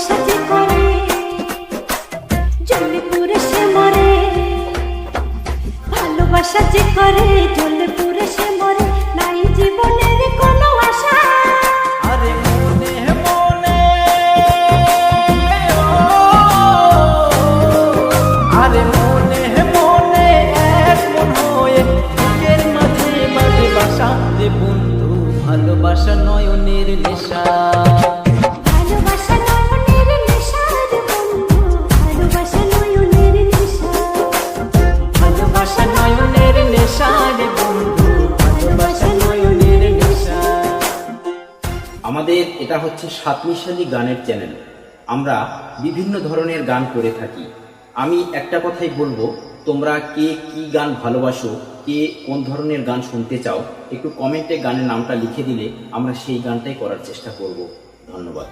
ভালোবাসা যে করে জ্বলে পুরে সে মরে, ভালোবাসা যে করে জ্বলে পুরে সে মরে, নাই জীবনের কোনো আশা। আরে মনে মনে আরে মনে মনে এক মন হয়ে বুকের মাঝে মাঝে বাসা রে বন্ধু, ভালোবাসা নয়নের নেশা। ভালোবাসা নয়নের নেশা রে বন্ধু, ভালোবাসা নয়নের নেশা। ভালোবাসা নয়নের নেশা রে বন্ধু, ভালোবাসা নয়নের নেশা। আমাদের এটা হচ্ছে সাতমিশালি গানের চ্যানেল। আমরা বিভিন্ন ধরনের গান করে থাকি। আমি একটা কথাই বলবো, তোমরা কে কি গান ভালোবাসো, কে কোন ধরনের গান শুনতে চাও, একটু কমেন্টে গানের নামটা লিখে দিলে আমরা সেই গানটাই করার চেষ্টা করব। ধন্যবাদ।